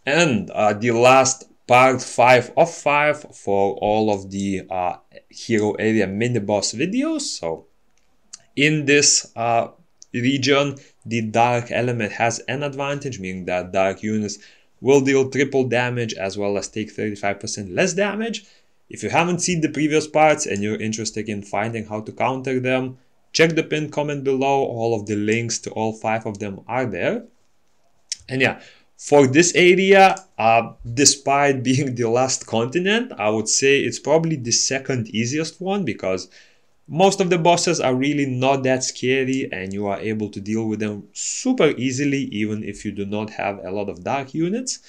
And the last part 5 of 5 for all of the hero area mini boss videos. So in this region, the dark element has an advantage, meaning that dark units will deal triple damage as well as take 35% less damage. If you haven't seen the previous parts and you're interested in finding how to counter them, check the pinned comment below. All of the links to all 5 of them are there. And yeah, for this area, despite being the last continent, I would say it's probably the second easiest one, because most of the bosses are really not that scary and you are able to deal with them super easily, even if you do not have a lot of dark units.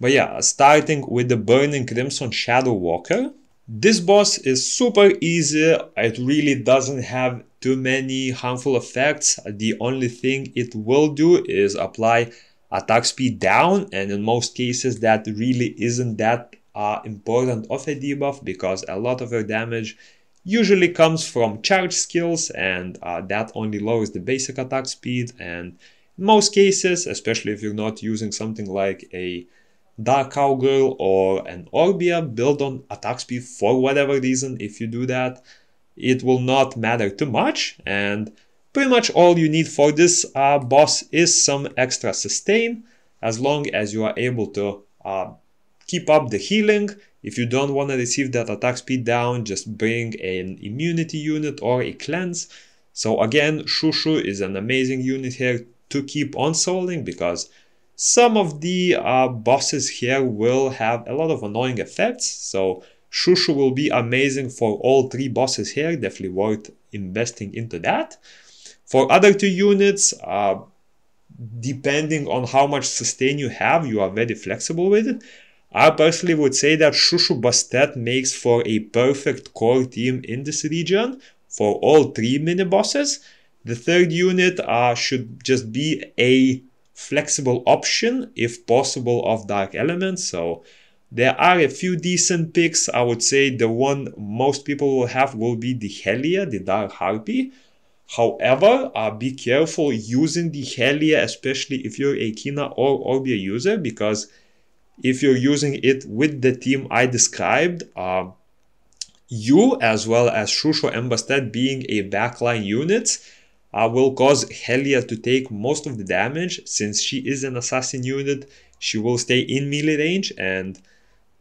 But yeah, starting with the Burning Crimson Shadow Walker. This boss is super easy. It really doesn't have too many harmful effects. The only thing it will do is apply attack speed down, and in most cases that really isn't that important of a debuff, because a lot of her damage usually comes from charge skills, and that only lowers the basic attack speed. And in most cases, especially if you're not using something like a Dark Cowgirl or an Orbia built on attack speed for whatever reason, if you do that, it will not matter too much. And pretty much all you need for this boss is some extra sustain, as long as you are able to keep up the healing. If you don't want to receive that attack speed down, just bring an immunity unit or a cleanse. So again, Shushu is an amazing unit here to keep on souling, because some of the bosses here will have a lot of annoying effects. So Shushu will be amazing for all 3 bosses here, definitely worth investing into that. For other 2 units, depending on how much sustain you have, you are very flexible with it. I personally would say that Shushu Bastet makes for a perfect core team in this region for all 3 mini bosses. The 3rd unit should just be a flexible option, if possible, of dark elements. So there are a few decent picks. I would say the one most people will have will be the Helia, the Dark Harpy. However, be careful using the Helia, especially if you're a Kina or Orbia user, because if you're using it with the team I described, you, as well as Shushu and Bastet being a backline unit, will cause Helia to take most of the damage. Since she is an assassin unit, she will stay in melee range, and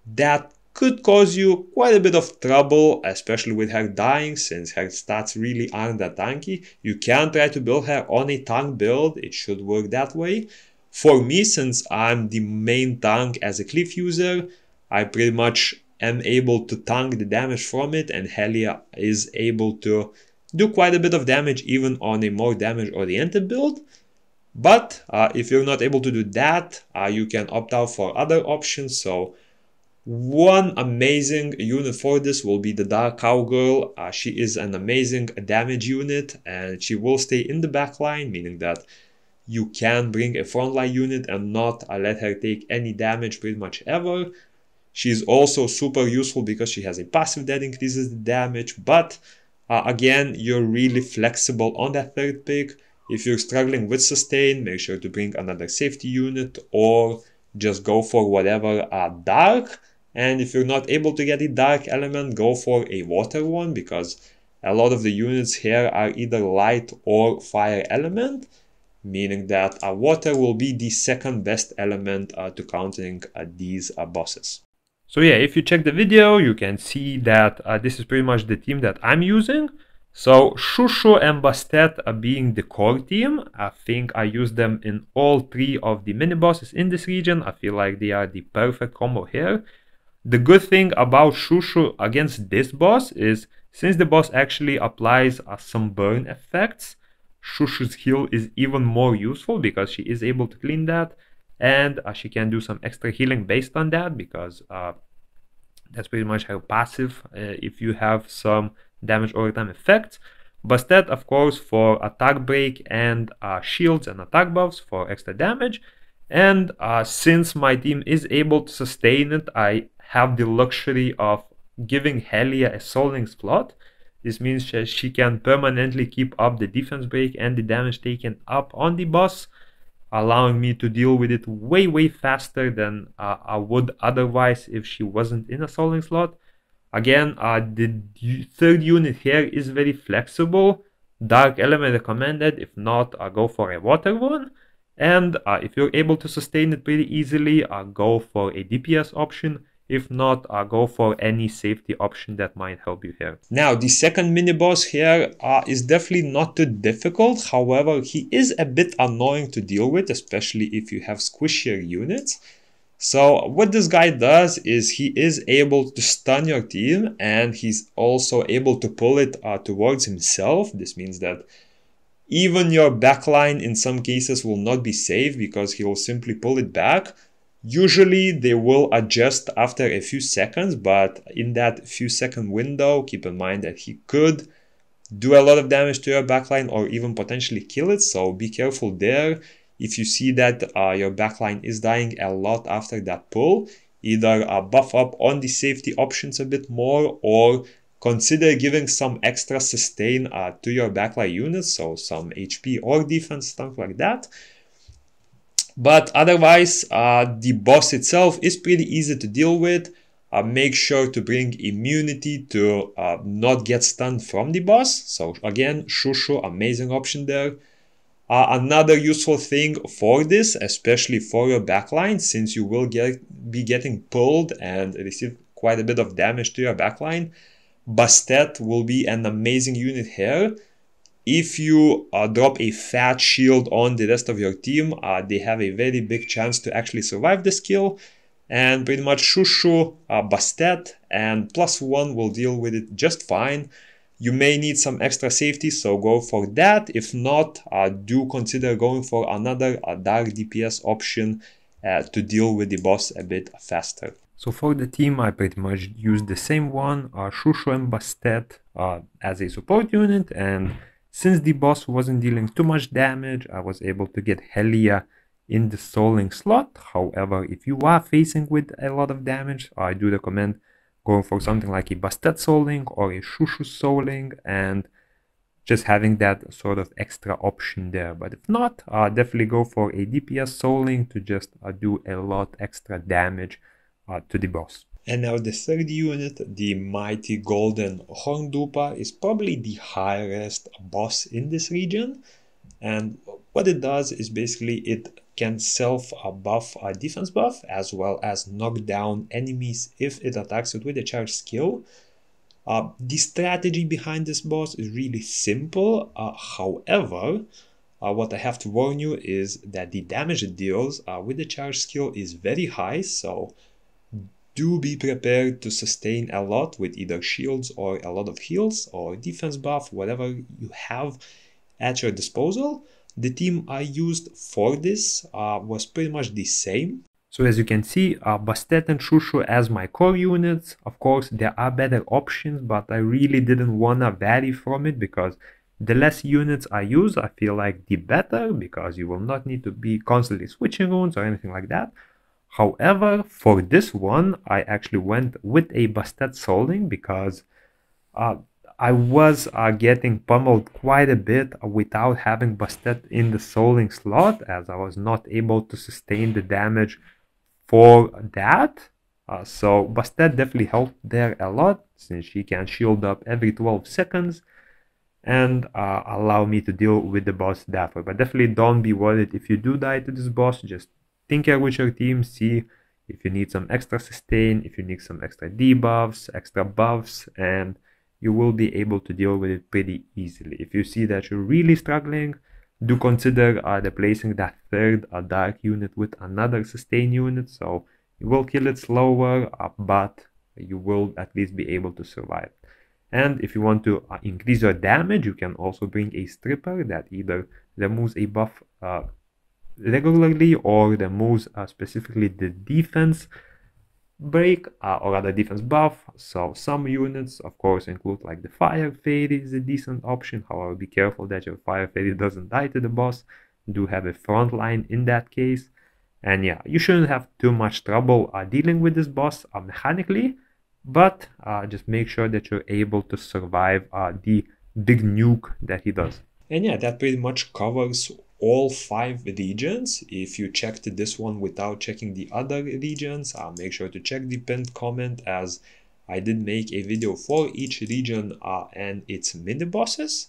that could cause you quite a bit of trouble, especially with her dying, since her stats really aren't that tanky. You can try to build her on a tank build, it should work that way. For me, since I'm the main tank as a Cliff user, I pretty much am able to tank the damage from it, and Helia is able to do quite a bit of damage even on a more damage oriented build. But if you're not able to do that, you can opt out for other options. So one amazing unit for this will be the Dark Cowgirl. She is an amazing damage unit, and she will stay in the backline, meaning that you can bring a frontline unit and not let her take any damage pretty much ever. She's also super useful because she has a passive that increases the damage, but again, you're really flexible on that 3rd pick. If you're struggling with sustain, make sure to bring another safety unit, or just go for whatever dark. And if you're not able to get a dark element, go for a water one, because a lot of the units here are either light or fire element, meaning that water will be the 2nd best element to countering these bosses. So yeah, if you check the video, you can see that this is pretty much the team that I'm using. So Shushu and Bastet being the core team. I think I use them in all 3 of the mini bosses in this region. I feel like they are the perfect combo here. The good thing about Shushu against this boss is, since the boss actually applies some burn effects, Shushu's heal is even more useful, because she is able to clean that, and she can do some extra healing based on that, because that's pretty much her passive if you have some damage over time effects. Bastet, of course, for attack break and shields and attack buffs for extra damage. And since my team is able to sustain it, I have the luxury of giving Helia a souling slot. This means that she can permanently keep up the defense break and the damage taken up on the boss. allowing me to deal with it way faster than I would otherwise if she wasn't in a soling slot. Again, the third unit here is very flexible. Dark element recommended. If not, go for a water one. And if you're able to sustain it pretty easily, go for a DPS option. If not, go for any safety option that might help you here. Now, the second mini boss here is definitely not too difficult. However, he is a bit annoying to deal with, especially if you have squishier units. So what this guy does is he is able to stun your team, and he's also able to pull it towards himself. This means that even your backline in some cases will not be safe because he will simply pull it back. Usually they will adjust after a few seconds, but in that few second window, keep in mind that he could do a lot of damage to your backline or even potentially kill it. So be careful there. If you see that your backline is dying a lot after that pull, either buff up on the safety options a bit more or consider giving some extra sustain to your backline units, so some HP or defense, stuff like that. But otherwise, the boss itself is pretty easy to deal with. Make sure to bring immunity to not get stunned from the boss. So again, Shushu, amazing option there. Another useful thing for this, especially for your backline, since you will be getting pulled and receive quite a bit of damage to your backline, Bastet will be an amazing unit here. If you drop a fat shield on the rest of your team, they have a very big chance to actually survive the skill. And pretty much Shushu, Bastet, and +1 will deal with it just fine. You may need some extra safety, so go for that. If not, do consider going for another dark DPS option to deal with the boss a bit faster. So for the team, I pretty much used the same one, Shushu and Bastet as a support unit, and since the boss wasn't dealing too much damage, I was able to get Helia in the soling slot. However, if you are facing with a lot of damage, I do recommend going for something like a Bastet soling or a Shushu soling and just having that sort of extra option there. But if not, definitely go for a DPS soling to just do a lot extra damage to the boss. And now the third unit, the mighty golden horn DUPA, is probably the highest boss in this region. And what it does is basically it can self-buff a defense buff as well as knock down enemies if it attacks it with a charge skill. The strategy behind this boss is really simple. However, what I have to warn you is that the damage it deals with the charge skill is very high, so do be prepared to sustain a lot with either shields or a lot of heals or defense buff, whatever you have at your disposal. The team I used for this was pretty much the same. So as you can see, Bastet and Shushu as my core units. Of course, there are better options, but I really didn't want to vary from it because the less units I use, I feel like the better, because you will not need to be constantly switching runes or anything like that. However, for this one, I actually went with a Bastet soling because I was getting pummeled quite a bit without having Bastet in the soling slot, as I was not able to sustain the damage for that. So Bastet definitely helped there a lot, since she can shield up every 12 seconds and allow me to deal with the boss that way. But definitely don't be worried if you do die to this boss. Just tinker with your team, see if you need some extra sustain, if you need some extra debuffs, extra buffs, and you will be able to deal with it pretty easily. If you see that you're really struggling, do consider replacing that third dark unit with another sustain unit, so you will kill it slower, but you will at least be able to survive. And if you want to increase your damage, you can also bring a stripper that either removes a buff regularly or removes specifically the defense break or other defense buff. So some units of course include like the fire fairy is a decent option. However, be careful that your fire fairy doesn't die to the boss. Do have a front line in that case. And yeah, you shouldn't have too much trouble dealing with this boss mechanically, but just make sure that you're able to survive the big nuke that he does. And yeah, that pretty much covers all 5 regions. If you checked this one without checking the other regions, make sure to check the pinned comment, as I did make a video for each region and its mini bosses.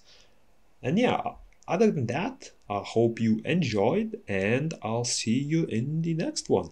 And yeah, other than that, I hope you enjoyed, and I'll see you in the next one.